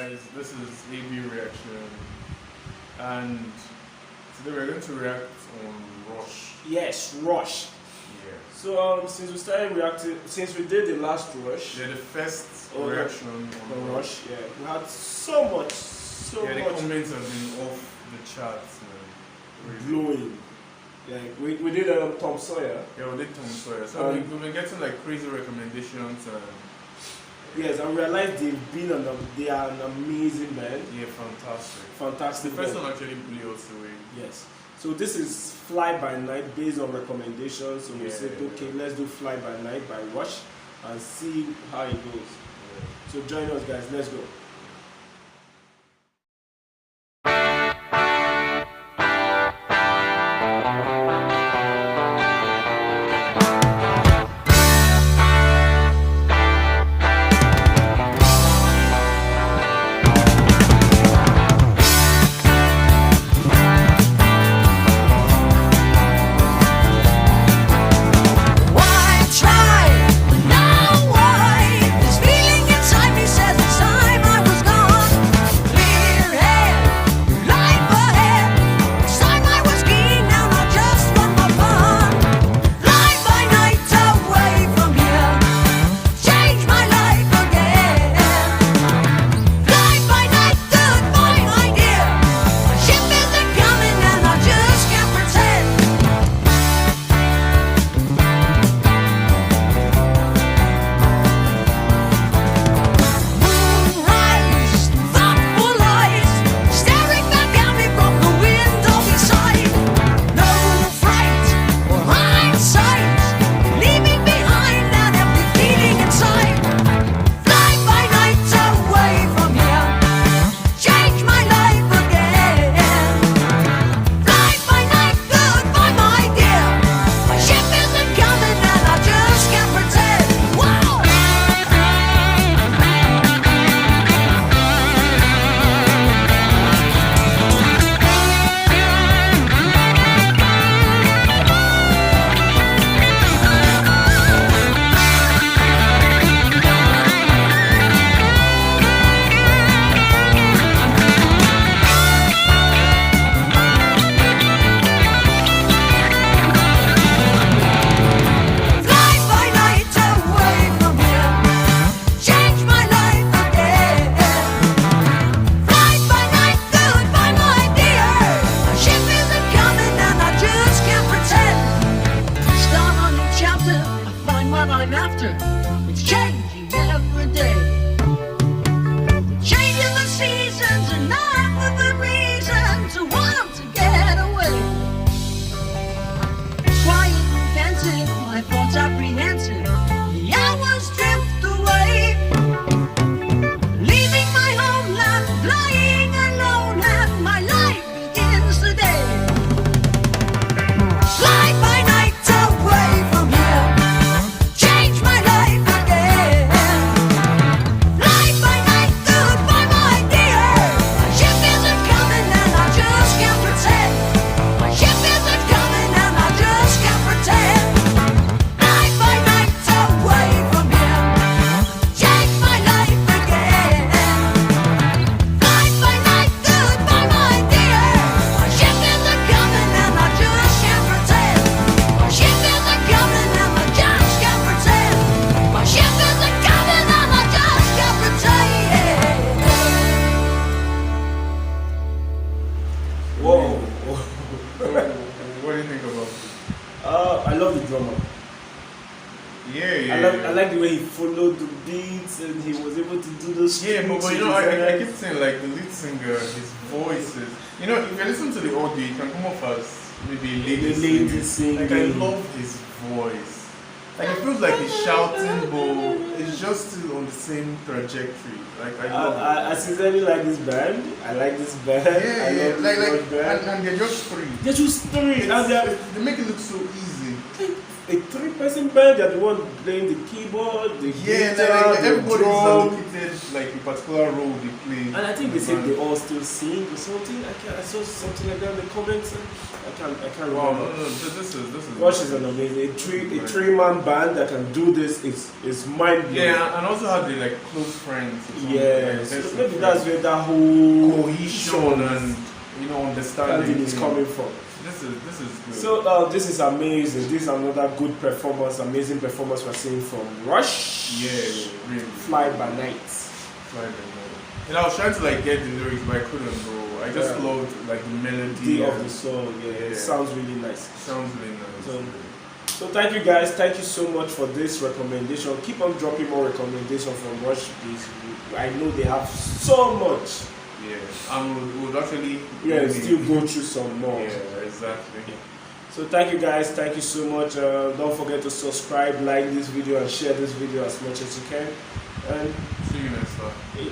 guys, this is AB Reaction, and today we're going to react on Rush. Yes, Rush. Yeah. So since we started reacting, since we did the last Rush, Yeah, the first Oh, reaction the on Rush, yeah, we had so much, Yeah, the much comments have been off the charts, man. Really. glowing. Like we did Tom Sawyer. Yeah, we did Tom Sawyer. So we've been getting like crazy recommendations. Yes, I realized they are an amazing band. Yeah, fantastic. Fantastic. The first band. one actually blew us away. Yes. So this is Fly By Night based on recommendations. So we said, okay, let's do Fly By Night by Rush and see how it goes. Yeah. So join us, guys. Let's go. I'm after. It's changing every day. Changing the seasons and not for the reason to want to get away. Quiet and pensive, my thoughts apprehensive. The hours drift away. Leaving my homeland, flying alone, and my life begins today. Fly by night away from here. Change my life again. Fly by night, goodbye my dear. My ship isn't coming and I just can't pretend. My ship isn't coming and I just can't pretend. Fly by night away from here. Change my life again. Fly by night, goodbye my dear. My ship isn't coming and I just can't pretend. My ship isn't coming and I just can't pretend. My ship isn't coming and I just can't pretend. Whoa. What do you think about it? I love the drummer. Yeah. I like the way he followed the beats and he was able to do those. Yeah, but strings you know, with his I hands. keep saying like the lead singer, his voice is, you know, if you listen to the audio, it can come off as maybe a lady The lady singing. Like I singing. love his voice. Like it feels like he's shouting, but it's just still on the same trajectory. Like I love I it. sincerely like this band. I like this band. I Yeah, love like this band. and they're just three. They're just three. And they're, They make it look so easy. a three-person band. They're the one playing the keyboard, the Yeah, guitar, like the everybody's drum. allocated like a particular role they play. And I think they in the said band. they all still sing or something. I saw something like that in the comments. I can't Wow, remember. this is Rush is an amazing a three-man band that can do this. It's mind blowing. Yeah, and also have the like close friends. or something, Yeah, like, so best maybe of that's friends. where that whole Cohesion and understanding is coming from. This is good. So this is amazing. This is another good performance, amazing performance we're seeing from Rush. yeah, really. Fly by Night. Fly by night. And I was trying to like get the lyrics, but I couldn't, bro. I just Yeah. loved like the melody. Day of and the Soul. Yeah, it Yeah. sounds really nice. Sounds really nice. So thank you guys. Thank you so much for this recommendation. Keep on dropping more recommendations from Rush. Please. I know they have so much. Yeah, and we'll actually Yeah, still go through some more. Yeah, exactly. So thank you guys. Thank you so much. Don't forget to subscribe, like this video, and share this video as much as you can. And See you next time.